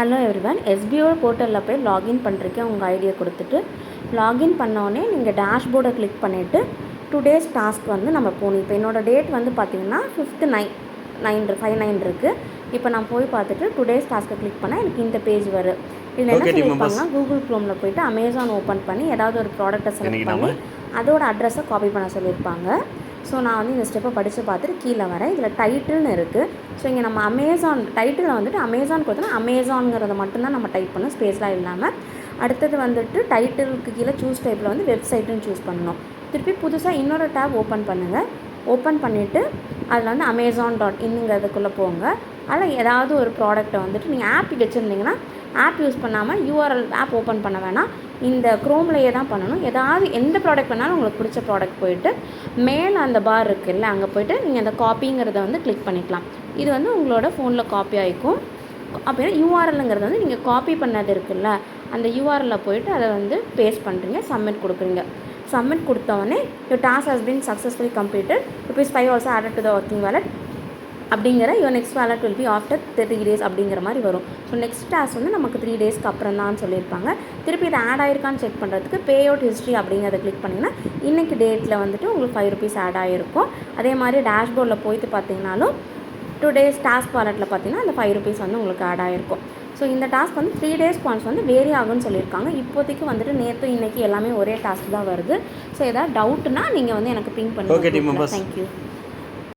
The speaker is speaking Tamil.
ஹலோ எவ்ரிவன், எஸ்பிஓ போர்ட்டலில் போய் லாகின் பண்ணுறதுக்கு உங்கள் ஐடியை கொடுத்துட்டு லாகின் பண்ணோடனே நீங்கள் டேஷ்போர்டை கிளிக் பண்ணிவிட்டு டுடேஸ் டாஸ்க் வந்து நம்ம போகணும். இப்போ என்னோடய டேட் வந்து பார்த்திங்கன்னா 5th 9 இருக்குது. இப்போ நான் போய் பார்த்துட்டு டுடேஸ் டாஸ்க்கை கிளிக் பண்ணால் எனக்கு இந்த பேஜ் வரும். இதில் என்ன சொல்லியிருப்பாங்கன்னா, கூகுள் க்ரோமில் போய்ட்டு அமேசான் ஓப்பன் பண்ணி ஏதாவது ஒரு ப்ராடக்ட்டை செலக்ட் பண்ணி அதோட அட்ரஸை காப்பி பண்ண சொல்லியிருப்பாங்க. ஸோ நான் வந்து இந்த ஸ்டெப்பை படித்து பார்த்துட்டு கீழே வரேன். இதில் டைட்டில்னு இருக்குது. ஸோ இங்கே நம்ம அமேசான் டைட்டிலில் வந்துட்டு அமேசான் கொடுத்தோன்னா அமேசான்ங்கிறத மட்டும்தான் நம்ம டைப் பண்ணணும், ஸ்பேஸ்லாம் இல்லாமல். அடுத்தது வந்துட்டு டைட்டிலுக்கு கீழே சூஸ் டைப்பில் வந்து வெப்சைட்டுன்னு சூஸ் பண்ணணும். திருப்பி புதுசாக இன்னொரு டேப் ஓப்பன் பண்ணுங்கள். ஓப்பன் பண்ணிவிட்டு அதில் வந்து amazon.in போங்க. அதில் ஏதாவது ஒரு ப்ராடக்ட்டை வந்துட்டு நீங்கள் ஆப் வச்சுருந்தீங்கன்னா ஆப் யூஸ் பண்ணாமல் யூஆர்எல் ஆப் ஓப்பன் பண்ண வேணாம், இந்த க்ரோம்லேயே தான் பண்ணணும். ஏதாவது எந்த ப்ராடக்ட் பண்ணாலும் உங்களுக்கு பிடிச்ச ப்ராடக்ட் போயிட்டு மேலே அந்த பார் இருக்குல்ல, அங்கே போய்ட்டு நீங்கள் அந்த காப்பிங்கிறத வந்து கிளிக் பண்ணிக்கலாம். இது வந்து உங்களோட ஃபோனில் காப்பி ஆகிக்கும். அப்படின்னா யூஆர்எல்ங்கிறது வந்து நீங்கள் காப்பி பண்ணது இருக்குல்ல, அந்த யூஆர்எல்லில் போய்ட்டு அதை வந்து பேஸ்ட் பண்ணுறீங்க, சப்மிட் கொடுக்குறீங்க. சப்மிட் கொடுத்தவொடனே your task has been successfully completed, ₹5 also added to the working wallet அப்படிங்கிற your next wallet will be after 30 days அப்படிங்கிற மாதிரி வரும். ஸோ நெக்ஸ்ட் டாஸ்க் வந்து நமக்கு 3 daysக்கு அப்புறம் தான் சொல்லியிருப்பாங்க. திருப்பி இது ஆட் ஆயிருக்கான்னு செக் பண்ணுறதுக்கு பே அவுட் ஹிஸ்ட்ரி அப்படிங்கிறத கிளிக் பண்ணிங்கன்னா இன்றைக்கி டேட்டில் வந்துட்டு உங்களுக்கு ₹5 ஆட் ஆகிருக்கும். அதே மாதிரி டேஷ்போர்டில் போய்ட்டு பார்த்தீங்கன்னாலும் டுடேஸ் டாஸ்க் வாலெட்டில் பார்த்தீங்கன்னா அந்த ₹5 வந்து உங்களுக்கு ஆட் ஆகிருக்கும். ஸோ இந்த டாஸ்க் வந்து 3 days பாயிண்ட்ஸ் வந்து வேரி ஆகும்னு சொல்லியிருக்காங்க. இப்போதைக்கு வந்துட்டு நேற்று இன்றைக்கி எல்லாமே ஒரே டாஸ்க் தான் வருது. ஸோ ஏதாவது டவுட்னா நீங்கள் வந்து எனக்கு பிங் பண்ணுங்கள். தேங்க்யூ.